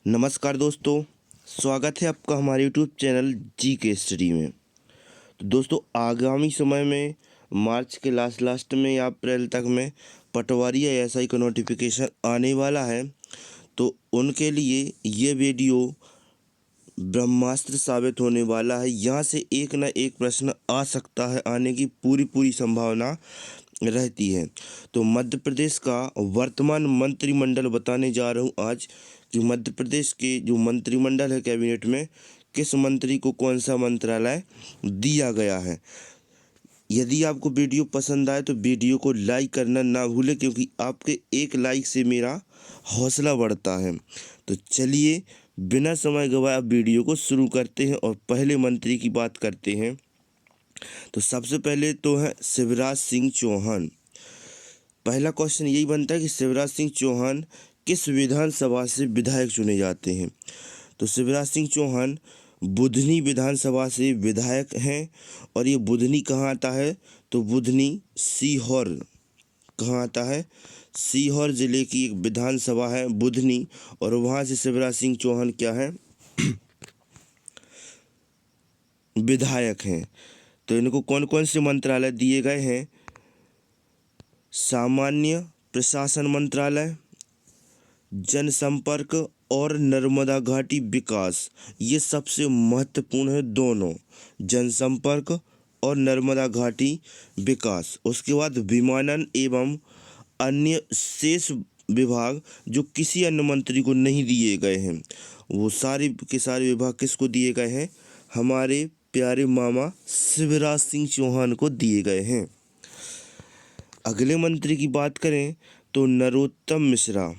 नमस्कार दोस्तों, स्वागत है आपका हमारे यूट्यूब चैनल जी के स्टडी में। तो दोस्तों, आगामी समय में मार्च के लास्ट में या अप्रैल तक में पटवारी या एसआई का नोटिफिकेशन आने वाला है। तो उनके लिए ये वीडियो ब्रह्मास्त्र साबित होने वाला है। यहाँ से एक ना एक प्रश्न आ सकता है, आने की पूरी संभावना रहती है। तो मध्य प्रदेश का वर्तमान मंत्रिमंडल बताने जा रहा हूँ आज कि मध्य प्रदेश के जो मंत्रिमंडल है कैबिनेट में किस मंत्री को कौन सा मंत्रालय दिया गया है। यदि आपको वीडियो पसंद आए तो वीडियो को लाइक करना ना भूलें, क्योंकि आपके एक लाइक से मेरा हौसला बढ़ता है। तो चलिए बिना समय गवाए आप वीडियो को शुरू करते हैं और पहले मंत्री की बात करते हैं। तो सबसे पहले तो है शिवराज सिंह चौहान। पहला क्वेश्चन यही बनता है कि शिवराज सिंह चौहान किस विधानसभा से विधायक चुने जाते हैं। तो शिवराज सिंह चौहान बुधनी विधानसभा से विधायक हैं। और ये बुधनी कहाँ आता है? तो बुधनी सीहोर कहाँ आता है? सीहोर जिले की एक विधानसभा है बुधनी, और वहाँ से शिवराज सिंह चौहान क्या है? विधायक हैं। तो इनको कौन कौन से मंत्रालय दिए गए हैं? सामान्य प्रशासन मंत्रालय, जनसंपर्क और नर्मदा घाटी विकास। ये सबसे महत्वपूर्ण है दोनों, जनसंपर्क और नर्मदा घाटी विकास। उसके बाद विमानन एवं अन्य शेष विभाग जो किसी अन्य मंत्री को नहीं दिए गए हैं, वो सारे के सारे विभाग किसको दिए गए हैं? हमारे प्यारे मामा शिवराज सिंह चौहान को दिए गए हैं। अगले मंत्री की बात करें तो नरोत्तम मिश्रा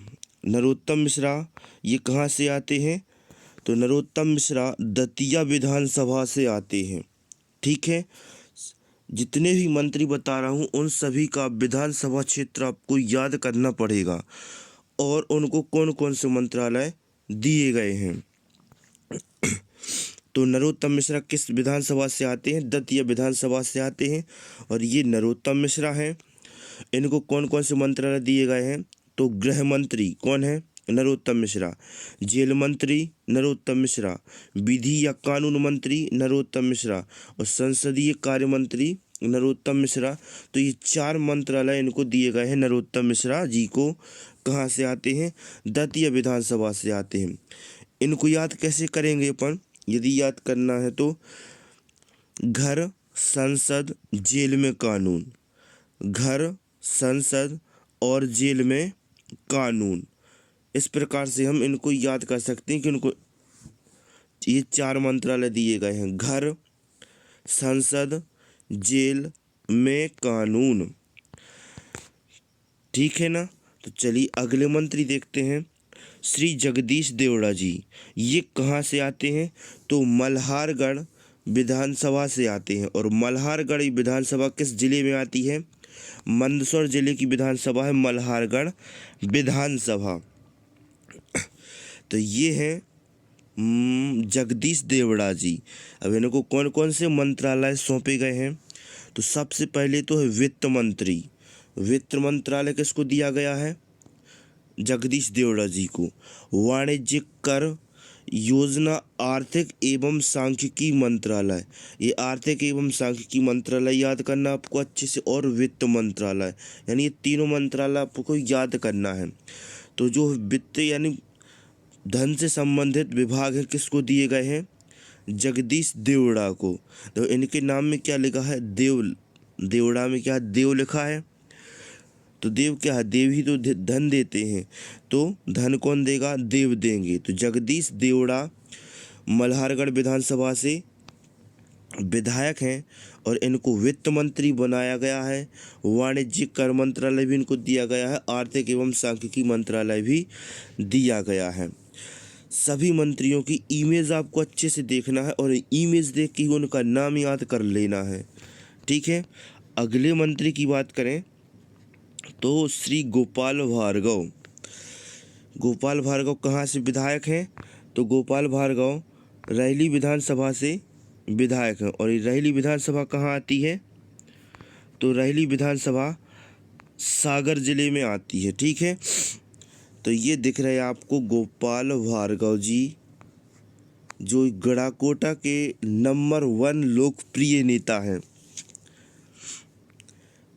ये कहाँ से आते हैं? तो नरोत्तम मिश्रा दतिया विधानसभा से आते हैं। ठीक है, जितने भी मंत्री बता रहा हूँ उन सभी का विधानसभा क्षेत्र आपको याद करना पड़ेगा और उनको कौन कौन से मंत्रालय दिए गए हैं। तो नरोत्तम मिश्रा किस विधानसभा से आते हैं? दतिया विधानसभा से आते हैं। और ये नरोत्तम मिश्रा हैं, इनको कौन कौन से मंत्रालय दिए गए हैं? तो गृह मंत्री कौन है? नरोत्तम मिश्रा। जेल मंत्री नरोत्तम मिश्रा। विधि या कानून मंत्री नरोत्तम मिश्रा। और संसदीय कार्य मंत्री नरोत्तम मिश्रा। तो ये 4 मंत्रालय इनको दिए गए हैं नरोत्तम मिश्रा जी को। कहाँ से आते हैं? दतिया विधानसभा से आते हैं। इनको याद कैसे करेंगे अपन? यदि याद करना है तो घर, संसद, जेल में कानून, घर, संसद और जेल में कानून, इस प्रकार से हम इनको याद कर सकते हैं कि उनको ये 4 मंत्रालय दिए गए हैं, घर, संसद, जेल में कानून। ठीक है ना? तो चलिए अगले मंत्री देखते हैं, श्री जगदीश देवड़ा जी। ये कहाँ से आते हैं? तो मल्हारगढ़ विधानसभा से आते हैं। और मल्हारगढ़ विधानसभा किस जिले में आती है? मंदसौर जिले की विधानसभा है मल्हारगढ़ विधानसभा। तो ये है जगदीश देवड़ा जी। अब इनको कौन कौन से मंत्रालय सौंपे गए हैं? तो सबसे पहले तो है वित्त मंत्री। वित्त मंत्रालय किसको दिया गया है? जगदीश देवड़ा जी को। वाणिज्यिक कर योजना आर्थिक एवं सांख्यिकी मंत्रालय, ये आर्थिक एवं सांख्यिकी मंत्रालय याद करना आपको अच्छे से, और वित्त मंत्रालय, यानी ये तीनों मंत्रालय आपको याद करना है। तो जो वित्त यानी धन से संबंधित विभाग है किसको दिए गए हैं? जगदीश देवड़ा को। तो इनके नाम में क्या लिखा है? देवड़ा में क्या देव लिखा है? तो देव क्या है? देव ही तो धन देते हैं, तो धन कौन देगा? देव देंगे। तो जगदीश देवड़ा मल्हारगढ़ विधानसभा से विधायक हैं और इनको वित्त मंत्री बनाया गया है। वाणिज्यिक कर मंत्रालय भी इनको दिया गया है, आर्थिक एवं सांख्यिकी मंत्रालय भी दिया गया है। सभी मंत्रियों की इमेज आपको अच्छे से देखना है और इमेज देख के उनका नाम याद कर लेना है। ठीक है, अगले मंत्री की बात करें तो श्री गोपाल भार्गव कहाँ से विधायक हैं? तो गोपाल भार्गव रहली विधानसभा से विधायक हैं। और ये रहली विधानसभा कहाँ आती है? तो रहली विधानसभा सागर जिले में आती है। ठीक है, तो ये दिख रहे हैं आपको गोपाल भार्गव जी, जो गड़ाकोटा के नंबर 1 लोकप्रिय नेता हैं।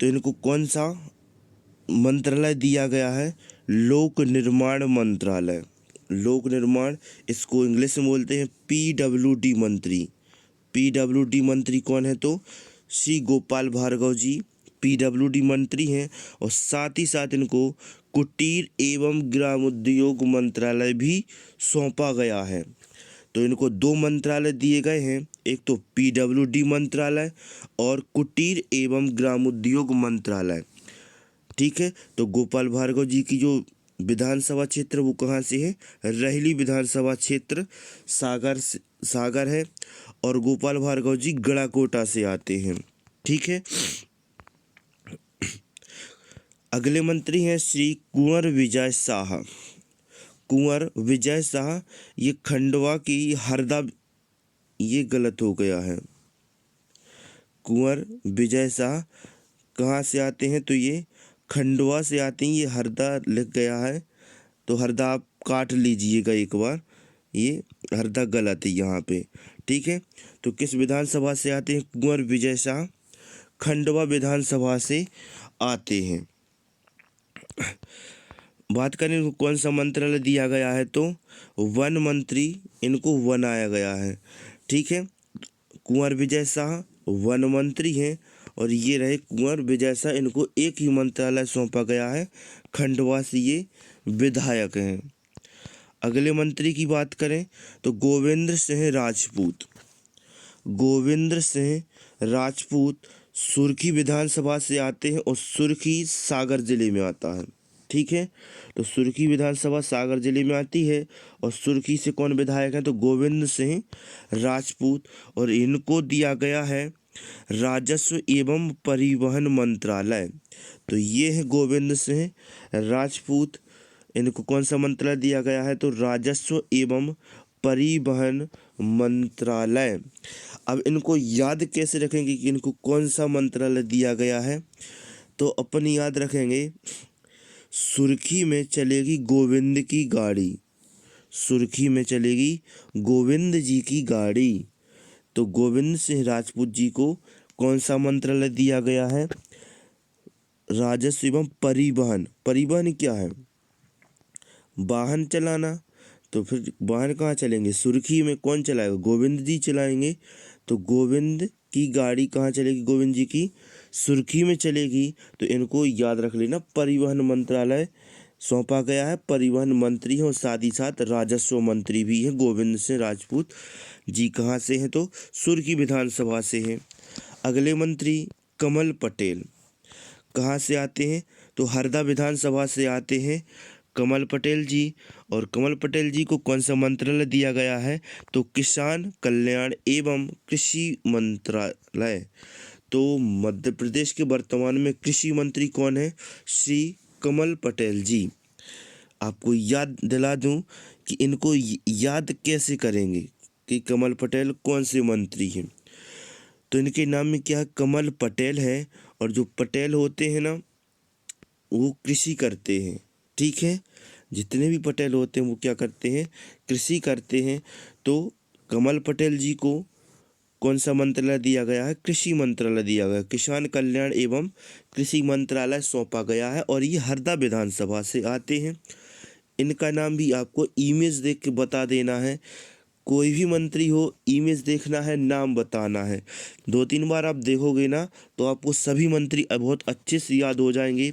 तो इनको कौन सा मंत्रालय दिया गया है? लोक निर्माण मंत्रालय। लोक निर्माण, इसको इंग्लिश में बोलते हैं PWD मंत्री। PWD मंत्री कौन है? तो श्री गोपाल भार्गव जी PWD मंत्री हैं, और साथ ही साथ इनको कुटीर एवं ग्रामोद्योग मंत्रालय भी सौंपा गया है। तो इनको 2 मंत्रालय दिए गए हैं, एक तो PWD मंत्रालय और कुटीर एवं ग्रामोद्योग मंत्रालय। ठीक है, तो गोपाल भार्गव जी की जो विधानसभा क्षेत्र वो कहाँ से है? रहली विधानसभा क्षेत्र सागर है, और गोपाल भार्गव जी गड़ाकोटा से आते हैं। ठीक है, अगले मंत्री हैं श्री कुंवर विजय शाह। कुंवर विजय शाह, ये खंडवा की हरदा, ये गलत हो गया है। कुंवर विजय शाह कहाँ से आते हैं? तो ये खंडवा से आते हैं, ये हरदा लिख गया है, तो हरदा आप काट लीजिएगा एक बार, ये हरदा गलत है यहाँ पे। ठीक है, तो किस विधानसभा से आते हैं? कुंवर विजय शाह खंडवा विधानसभा से आते हैं। बात करें इनको कौन सा मंत्रालय दिया गया है? तो वन मंत्री इनको बनाया गया है। ठीक है, कुंवर विजय शाह वन मंत्री हैं, और ये रहे कुंवर विजय शाह, इनको एक ही मंत्रालय सौंपा गया है, खंडवा से ये विधायक हैं। अगले मंत्री की बात करें तो गोविंद सिंह राजपूत। गोविंद सिंह राजपूत सुर्खी विधानसभा से आते हैं, और सुर्खी सागर जिले में आता है। ठीक है, तो सुर्खी विधानसभा सागर जिले में आती है, और सुर्खी से कौन विधायक हैं? तो गोविंद सिंह राजपूत, और इनको दिया गया है राजस्व एवं परिवहन मंत्रालय। तो ये है गोविंद सिंह राजपूत, इनको कौन सा मंत्रालय दिया गया है? तो राजस्व एवं परिवहन मंत्रालय। अब इनको याद कैसे रखेंगे कि इनको कौन सा मंत्रालय दिया गया है? तो अपन याद रखेंगे, सुर्खी में चलेगी गोविंद की गाड़ी, सुर्खी में चलेगी गोविंद जी की गाड़ी। तो गोविंद सिंह राजपूत जी को कौन सा मंत्रालय दिया गया है? राजस्व एवं परिवहन। परिवहन क्या है? वाहन चलाना। तो फिर वाहन कहाँ चलेंगे? सुर्खी में कौन चलाएगा? गोविंद जी चलाएंगे। तो गोविंद की गाड़ी कहाँ चलेगी? गोविंद जी की सुर्खी में चलेगी। तो इनको याद रख लेना, परिवहन मंत्रालय सौंपा गया है, परिवहन मंत्री हैं, और साथ ही साथ राजस्व मंत्री भी हैं गोविंद सिंह राजपूत जी। कहाँ से हैं? तो सुर्खी विधानसभा से हैं। अगले मंत्री कमल पटेल कहाँ से आते हैं? तो हरदा विधानसभा से आते हैं कमल पटेल जी, और कमल पटेल जी को कौन सा मंत्रालय दिया गया है? तो किसान कल्याण एवं कृषि मंत्रालय। तो मध्य प्रदेश के वर्तमान में कृषि मंत्री कौन है? श्री कमल पटेल जी। आपको याद दिला दूं कि इनको याद कैसे करेंगे कि कमल पटेल कौन से मंत्री हैं। तो इनके नाम में क्या है? कमल पटेल है, और जो पटेल होते हैं ना, वो कृषि करते हैं। ठीक है, जितने भी पटेल होते हैं वो क्या करते हैं? कृषि करते हैं। तो कमल पटेल जी को कौन सा मंत्रालय दिया गया है? कृषि मंत्रालय दिया गया है, किसान कल्याण एवं कृषि मंत्रालय सौंपा गया है, और ये हरदा विधानसभा से आते हैं। इनका नाम भी आपको इमेज देख के बता देना है। कोई भी मंत्री हो, इमेज देखना है, नाम बताना है। 2-3 बार आप देखोगे ना, तो आपको सभी मंत्री बहुत अच्छे से याद हो जाएंगे,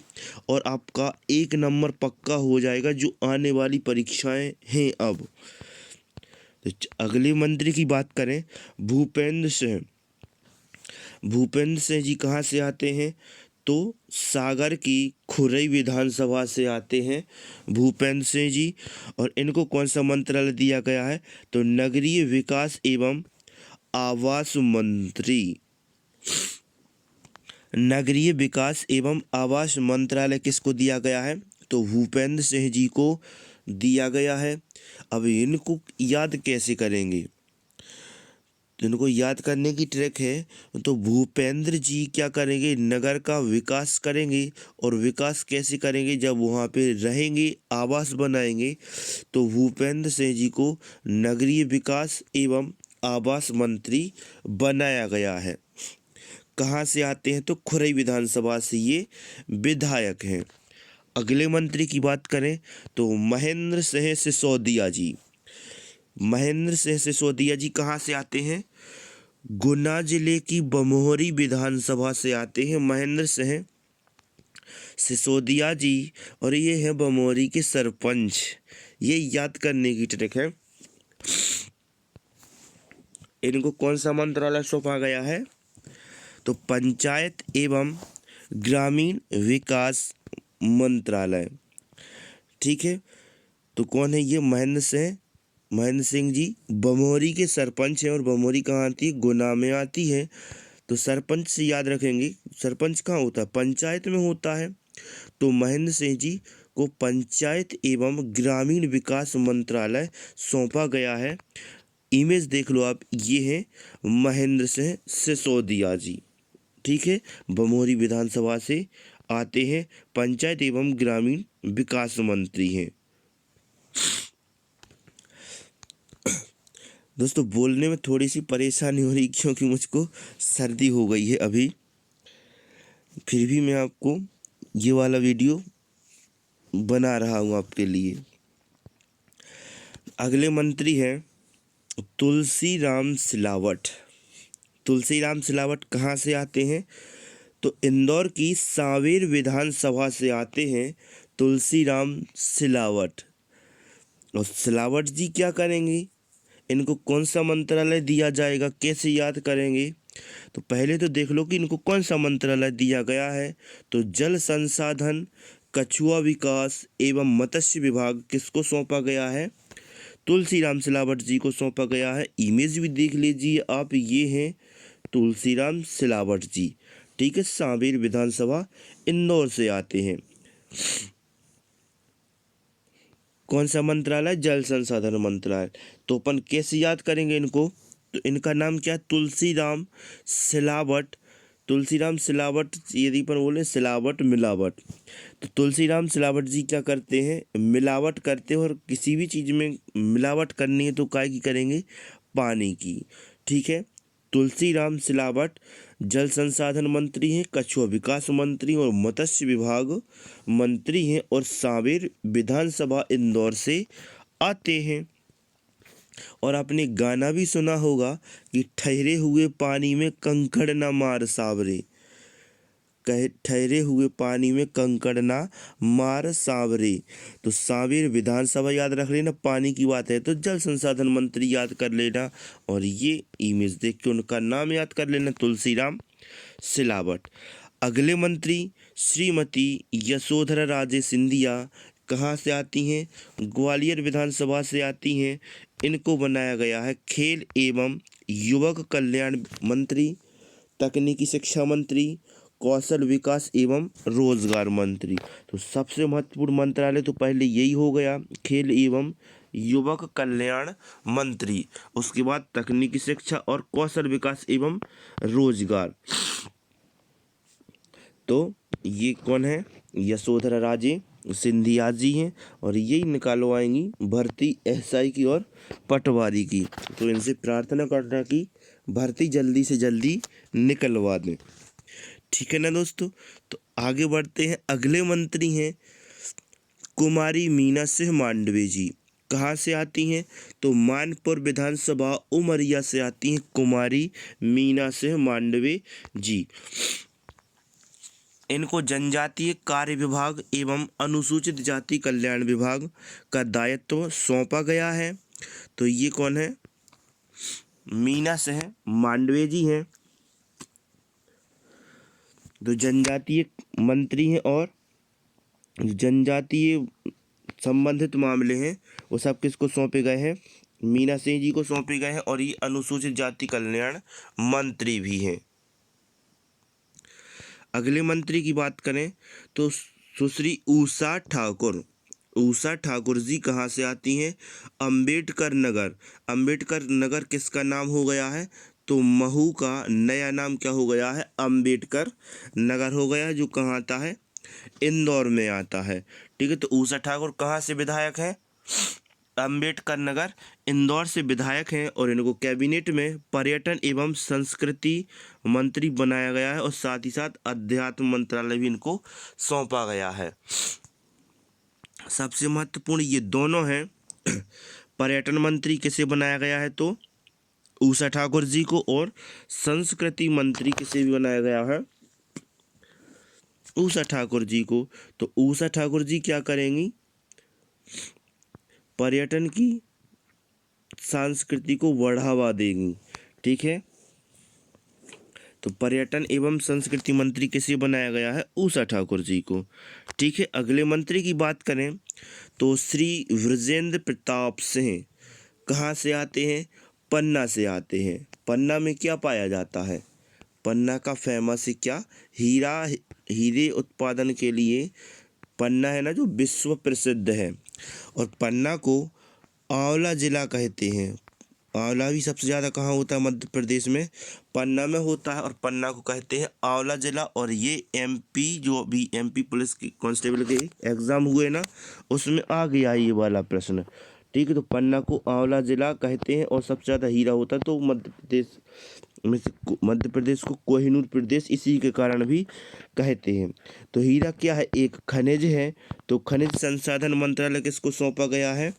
और आपका 1 नंबर पक्का हो जाएगा जो आने वाली परीक्षाएं हैं। अब तो अगले मंत्री की बात करें, भूपेंद्र सिंह। भूपेंद्र सिंह जी कहाँ से आते हैं? तो सागर की खुरई विधानसभा से आते हैं भूपेंद्र सिंह जी, और इनको कौन सा मंत्रालय दिया गया है? तो नगरीय विकास एवं आवास मंत्री। नगरीय विकास एवं आवास मंत्रालय किसको दिया गया है? तो भूपेंद्र सिंह जी को दिया गया है। अब इनको याद कैसे करेंगे? तो इनको याद करने की ट्रिक है। तो भूपेंद्र जी क्या करेंगे, नगर का विकास करेंगे। और विकास कैसे करेंगे, जब वहाँ पे रहेंगे, आवास बनाएंगे। तो भूपेंद्र सिंह जी को नगरीय विकास एवं आवास मंत्री बनाया गया है। कहाँ से आते हैं, तो खुरई विधानसभा से ये विधायक हैं। अगले मंत्री की बात करें तो महेंद्र सिंह सिसोदिया जी। महेंद्र सिंह सिसोदिया जी कहाँ से आते हैं, गुना जिले की बमोहरी विधानसभा से आते हैं महेंद्र सिंह सिसोदिया जी। और ये है बमोहरी के सरपंच। ये याद करने की ट्रिक है। इनको कौन सा मंत्रालय सौंपा गया है, तो पंचायत एवं ग्रामीण विकास मंत्रालय। ठीक है। तो कौन है ये, महेंद्र सिंह जी बमोहरी के सरपंच हैं। और बमोहरी कहाँ आती है, गुना में आती है। तो सरपंच से याद रखेंगे, सरपंच कहाँ होता है, पंचायत में होता है। तो महेंद्र सिंह जी को पंचायत एवं ग्रामीण विकास मंत्रालय सौंपा गया है। इमेज देख लो आप, ये है महेंद्र सिंह सिसोदिया जी। ठीक है, बमोहरी विधानसभा से आते हैं, पंचायत एवं ग्रामीण विकास मंत्री हैं। दोस्तों बोलने में थोड़ी सी परेशानी हो रही क्योंकि मुझको सर्दी हो गई है अभी। फिर भी मैं आपको ये वाला वीडियो बना रहा हूँ आपके लिए। अगले मंत्री हैं तुलसीराम सिलावट। तुलसीराम सिलावट कहाँ से आते हैं, तो इंदौर की सांवेर विधानसभा से आते हैं तुलसीराम सिलावट। और सिलावट जी क्या करेंगे, इनको कौन सा मंत्रालय दिया जाएगा, कैसे याद करेंगे, तो पहले तो देख लो कि इनको कौन सा मंत्रालय दिया गया है। तो जल संसाधन, कछुआ विकास एवं मत्स्य विभाग किसको सौंपा गया है, तुलसीराम सिलावट जी को सौंपा गया है। इमेज भी देख लीजिए आप, ये हैं तुलसीराम सिलावट जी। ठीक है, सांवेर विधानसभा इंदौर से आते हैं। कौन सा मंत्रालय, जल संसाधन मंत्रालय। तो अपन कैसे याद करेंगे इनको, तो इनका नाम क्या है, तुलसीराम सिलावट। तुलसीराम सिलावट, यदि अपन बोले सिलावट मिलावट, तो तुलसीराम सिलावट जी क्या करते हैं, मिलावट करते हैं। और किसी भी चीज़ में मिलावट करनी है तो काय की करेंगे, पानी की। ठीक है, तुलसीराम सिलावट जल संसाधन मंत्री हैं, कछुआ विकास मंत्री और मत्स्य विभाग मंत्री हैं। और सांवेर विधानसभा इंदौर से आते हैं। और आपने गाना भी सुना होगा कि ठहरे हुए पानी में कंकड़ ना मार सावरे। कहे ठहरे हुए पानी में कंकड़ ना मार सावरे। तो सांवेर विधानसभा याद रख लेना, पानी की बात है तो जल संसाधन मंत्री याद कर लेना। और ये इमेज देख के उनका नाम याद कर लेना, तुलसीराम सिलावट। अगले मंत्री श्रीमती यशोधरा राजे सिंधिया कहाँ से आती हैं, ग्वालियर विधानसभा से आती हैं। इनको बनाया गया है खेल एवं युवक कल्याण मंत्री, तकनीकी शिक्षा मंत्री, कौशल विकास एवं रोजगार मंत्री। तो सबसे महत्वपूर्ण मंत्रालय तो पहले यही हो गया, खेल एवं युवक कल्याण मंत्री। उसके बाद तकनीकी शिक्षा और कौशल विकास एवं रोजगार। तो ये कौन है, यशोधरा राजे सिंधिया जी हैं। और यही निकालवाएंगी भर्ती एसआई की और पटवारी की। तो इनसे प्रार्थना करना कि भर्ती जल्दी से जल्दी निकलवा दें। ठीक है ना दोस्तों। तो आगे बढ़ते हैं, अगले मंत्री हैं कुमारी मीना सिंह मांडवे जी। कहाँ से आती हैं, तो मानपुर विधानसभा उमरिया से आती हैं कुमारी मीना सिंह मांडवे जी। इनको जनजातीय कार्य विभाग एवं अनुसूचित जाति कल्याण विभाग का दायित्व सौंपा गया है। तो ये कौन है, मीना सिंह मांडवे जी हैं। तो जनजातीय मंत्री हैं और जनजातीय संबंधित मामले हैं वो सब किसको सौंपे गए हैं, मीना सिंह जी को सौंपे गए हैं। और ये अनुसूचित जाति कल्याण मंत्री भी हैं। अगले मंत्री की बात करें तो सुश्री उषा ठाकुर। उषा ठाकुर जी कहाँ से आती हैं? अंबेडकर नगर। अंबेडकर नगर किसका नाम हो गया है? तो महू का नया नाम क्या हो गया है? अंबेडकर नगर हो गया है, जो कहाँ आता है? इंदौर में आता है। ठीक है, तो उषा ठाकुर कहाँ से विधायक हैं? अंबेडकर नगर इंदौर से विधायक हैं, और इनको कैबिनेट में पर्यटन एवं संस्कृति मंत्री बनाया गया है, और साथ ही साथ अध्यात्म मंत्रालय भी इनको सौंपा गया है। सबसे महत्वपूर्ण ये दोनों हैं। पर्यटन मंत्री किसे बनाया गया है? तो उषा ठाकुर जी को, और संस्कृति मंत्री किसे भी बनाया गया है? उषा ठाकुर जी को। तो उषा ठाकुर जी क्या करेंगी? पर्यटन की संस्कृति को बढ़ावा देंगी। ठीक है, तो पर्यटन एवं संस्कृति मंत्री किसे बनाया गया है? उषा ठाकुर जी को। ठीक है, अगले मंत्री की बात करें तो श्री वृजेंद्र प्रताप सिंह कहाँ से आते हैं? पन्ना से आते हैं। पन्ना में क्या पाया जाता है? पन्ना का फेमस है क्या? हीरे उत्पादन के लिए पन्ना है ना, जो विश्व प्रसिद्ध है। और पन्ना को आंवला जिला कहते हैं। आंवला भी सबसे ज़्यादा कहाँ होता है? मध्य प्रदेश में पन्ना में होता है, और पन्ना को कहते हैं आंवला जिला। और ये एमपी, जो भी एमपी पुलिस की कांस्टेबल के एग्ज़ाम हुए ना, उसमें आ गया ये वाला प्रश्न। ठीक है, तो पन्ना को आंवला जिला कहते हैं, और सबसे ज़्यादा हीरा होता है, तो मध्य प्रदेश को कोहिनूर प्रदेश इसी के कारण भी कहते हैं। तो हीरा क्या है? एक खनिज है। तो खनिज संसाधन मंत्रालय किसको सौंपा गया है?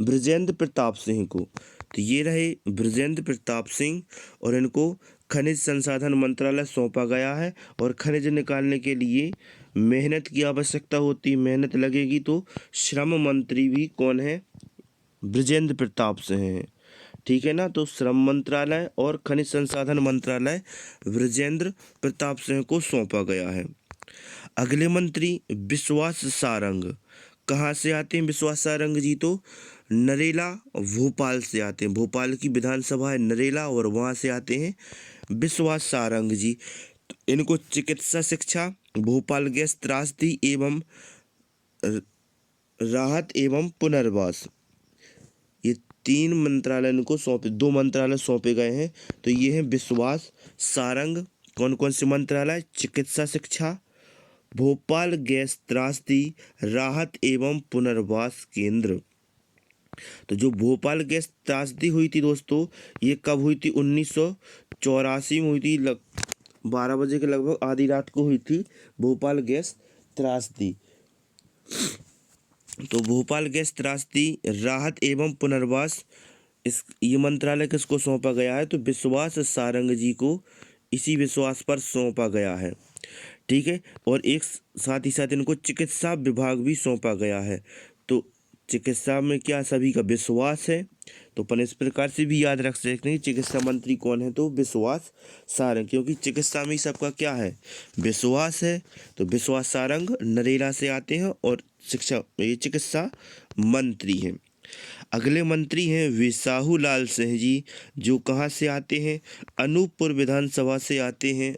बृजेंद्र प्रताप सिंह को। तो ये रहे बृजेंद्र प्रताप सिंह, और इनको खनिज संसाधन मंत्रालय सौंपा गया है। और खनिज निकालने के लिए मेहनत की आवश्यकता होती है, मेहनत लगेगी, तो श्रम मंत्री भी कौन है? बृजेंद्र प्रताप सिंह हैं। ठीक है ना, तो श्रम मंत्रालय और खनिज संसाधन मंत्रालय बृजेंद्र प्रताप सिंह को सौंपा गया है। अगले मंत्री विश्वास सारंग कहाँ से आते हैं? विश्वास सारंग जी तो नरेला भोपाल से आते हैं। भोपाल की विधानसभा है नरेला, और वहाँ से आते हैं विश्वास सारंग जी। तो इनको चिकित्सा शिक्षा, भोपाल गैस त्रासदी एवं राहत एवं पुनर्वास, ये 3 मंत्रालय इनको सौंपे, 2 मंत्रालय सौंपे गए हैं। तो ये हैं विश्वास सारंग। कौन कौन से मंत्रालय? चिकित्सा शिक्षा, भोपाल गैस त्रासदी, राहत एवं पुनर्वास केंद्र। तो जो भोपाल गैस त्रासदी हुई थी दोस्तों, ये कब हुई थी? 1984 में हुई थी। 12 बजे के लगभग आधी रात को हुई थी भोपाल गैस त्रासदी। तो भोपाल गैस त्रासदी, राहत एवं पुनर्वास, ये मंत्रालय किसको सौंपा गया है? तो विश्वास सारंग जी को इसी विश्वास पर सौंपा गया है। ठीक है, और एक साथ ही साथ इनको चिकित्सा विभाग भी सौंपा गया है। तो चिकित्सा में क्या सभी का विश्वास है? तो अपन इस प्रकार से भी याद रख सकते हैं, चिकित्सा मंत्री कौन है? तो विश्वास सारंग, क्योंकि चिकित्सा में सबका क्या है? विश्वास है। तो विश्वास सारंग नरेला से आते हैं, और ये चिकित्सा मंत्री हैं। अगले मंत्री हैं विसाहू लाल सिंह जी, जो कहाँ से आते हैं? अनूपपुर विधानसभा से आते हैं।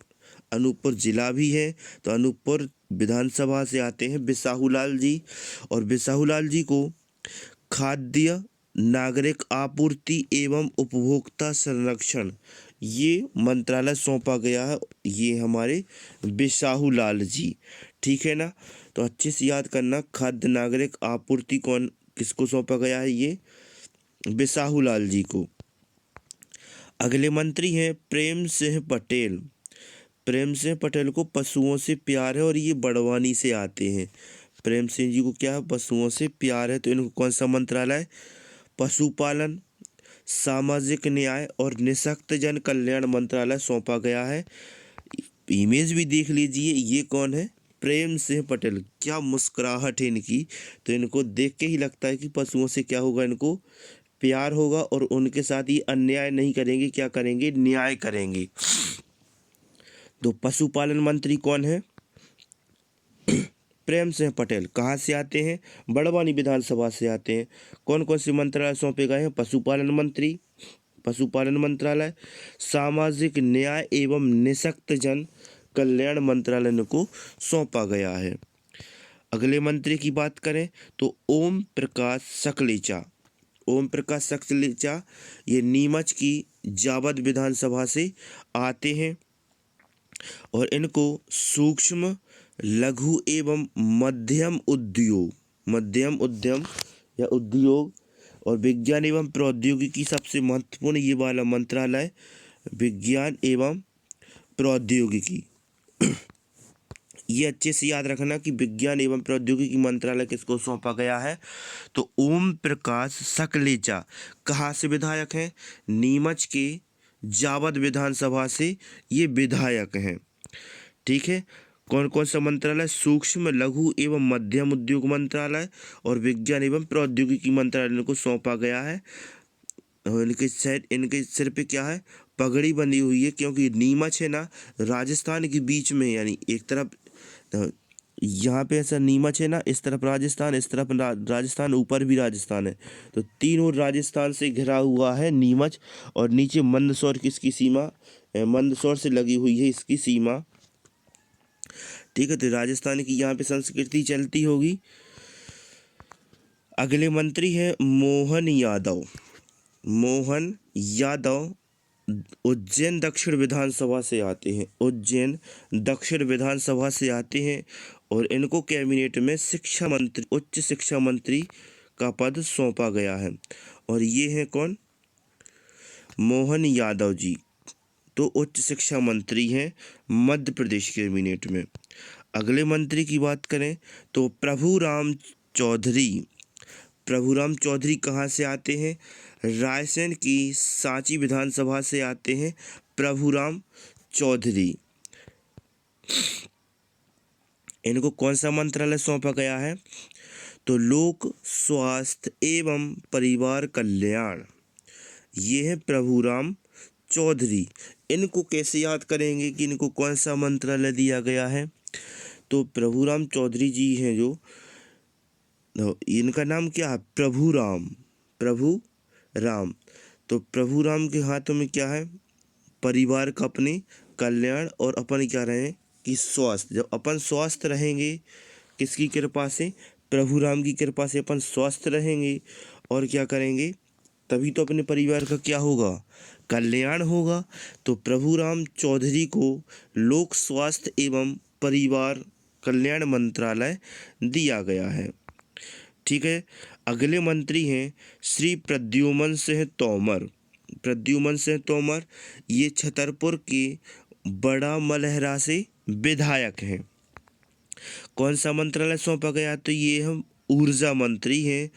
अनूपपुर जिला भी है, तो अनूपपुर विधानसभा से आते हैं विसाहू लाल जी। और विसाहू लाल जी को खाद्य नागरिक आपूर्ति एवं उपभोक्ता संरक्षण, ये मंत्रालय सौंपा गया है, ये हमारे विसाहू लाल जी। ठीक है ना, तो अच्छे से याद करना, खाद्य नागरिक आपूर्ति किसको सौंपा गया है? ये विसाहू लाल जी को। अगले मंत्री हैं प्रेम सिंह पटेल। प्रेम सिंह पटेल को पशुओं से प्यार है, और ये बड़वानी से आते हैं। प्रेम सिंह जी को क्या है? पशुओं से प्यार है, तो इनको कौन सा मंत्रालय? पशुपालन, सामाजिक न्याय और निःशक्त जन कल्याण मंत्रालय सौंपा गया है। इमेज भी देख लीजिए, ये कौन है? प्रेम सिंह पटेल। क्या मुस्कुराहट है इनकी, तो इनको देख के ही लगता है कि पशुओं से क्या होगा? इनको प्यार होगा, और उनके साथ ही अन्याय नहीं करेंगे, क्या करेंगे? न्याय करेंगे। तो पशुपालन मंत्री कौन है? प्रेम सिंह पटेल। कहाँ से आते हैं? बड़वानी विधानसभा से आते हैं। कौन कौन से मंत्रालय सौंपे गए हैं? पशुपालन मंत्री, पशुपालन मंत्रालय, सामाजिक न्याय एवं निःशक्त जन कल्याण मंत्रालय को सौंपा गया है। अगले मंत्री की बात करें तो ओम प्रकाश सकलेचा। ओम प्रकाश सकलेचा ये नीमच की जावद विधानसभा से आते हैं और इनको सूक्ष्म लघु एवं मध्यम उद्यम या उद्योग और विज्ञान एवं प्रौद्योगिकी सबसे महत्वपूर्ण ये वाला मंत्रालय विज्ञान एवं प्रौद्योगिकी। ये अच्छे से याद रखना कि विज्ञान एवं प्रौद्योगिकी मंत्रालय किसको सौंपा गया है, तो ओम प्रकाश सकलेचा कहाँ से विधायक हैं, नीमच के जावद विधानसभा से ये विधायक हैं। ठीक है, कौन कौन सा मंत्रालय, सूक्ष्म लघु एवं मध्यम उद्योग मंत्रालय और विज्ञान एवं प्रौद्योगिकी मंत्रालय को सौंपा गया है। इनके सिर पे क्या है, पगड़ी बंधी हुई है, क्योंकि नीमच है ना राजस्थान के बीच में, यानी एक तरफ यहाँ पे ऐसा नीमच है ना, इस तरफ राजस्थान, इस तरफ राजस्थान, ऊपर भी राजस्थान है, तो तीनों राजस्थान से घिरा हुआ है नीमच। और नीचे मंदसौर किसकी सीमा, मंदसौर से लगी हुई है इसकी सीमा। ठीक है, तो राजस्थान की यहाँ पे संस्कृति चलती होगी। अगले मंत्री हैं मोहन यादव। मोहन यादव उज्जैन दक्षिण विधानसभा से आते हैं, उज्जैन दक्षिण विधानसभा से आते हैं और इनको कैबिनेट में शिक्षा मंत्री, उच्च शिक्षा मंत्री का पद सौंपा गया है। और ये हैं कौन, मोहन यादव जी, तो उच्च शिक्षा मंत्री हैं मध्य प्रदेश कैबिनेट में। अगले मंत्री की बात करें तो प्रभुराम चौधरी। प्रभुराम चौधरी कहाँ से आते हैं, रायसेन की सांची विधानसभा से आते हैं प्रभुराम चौधरी। इनको कौन सा मंत्रालय सौंपा गया है, तो लोक स्वास्थ्य एवं परिवार कल्याण। ये है प्रभुराम चौधरी। इनको कैसे याद करेंगे कि इनको कौन सा मंत्रालय दिया गया है, तो प्रभुराम चौधरी जी हैं जो, इनका नाम क्या है, प्रभु राम। तो प्रभु राम के हाथों में क्या है, परिवार का अपने कल्याण और अपन क्या रहे कि स्वास्थ्य। जब अपन स्वस्थ रहेंगे किसकी कृपा से, प्रभु राम की कृपा से अपन स्वस्थ रहेंगे और क्या करेंगे, तभी तो अपने परिवार का क्या होगा, कल्याण होगा। तो प्रभु राम चौधरी को लोक स्वास्थ्य एवं परिवार कल्याण मंत्रालय दिया गया है। ठीक है, अगले मंत्री हैं श्री प्रद्युमन सिंह तोमर। प्रद्युमन सिंह तोमर ये छतरपुर के बड़ा मलहरा से विधायक हैं। कौन सा मंत्रालय सौंपा गया, तो ये हम ऊर्जा मंत्री हैं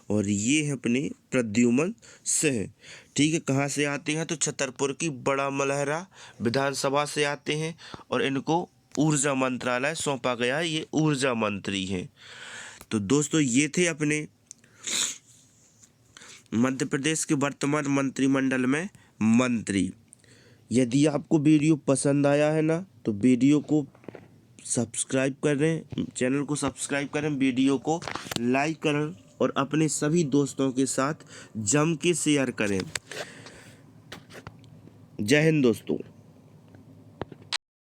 और ये हैं अपने प्रद्युमन सिंह। ठीक है, कहाँ से आते हैं, तो छतरपुर की बड़ा मलहरा विधानसभा से आते हैं और इनको ऊर्जा मंत्रालय सौंपा गया है, ये ऊर्जा मंत्री हैं। तो दोस्तों ये थे अपने मध्य प्रदेश के वर्तमान मंत्रिमंडल में मंत्री। यदि आपको वीडियो पसंद आया है ना, तो वीडियो को सब्सक्राइब करें, चैनल को सब्सक्राइब करें, वीडियो को लाइक करें और अपने सभी दोस्तों के साथ जम के शेयर करें। जय हिंद दोस्तों।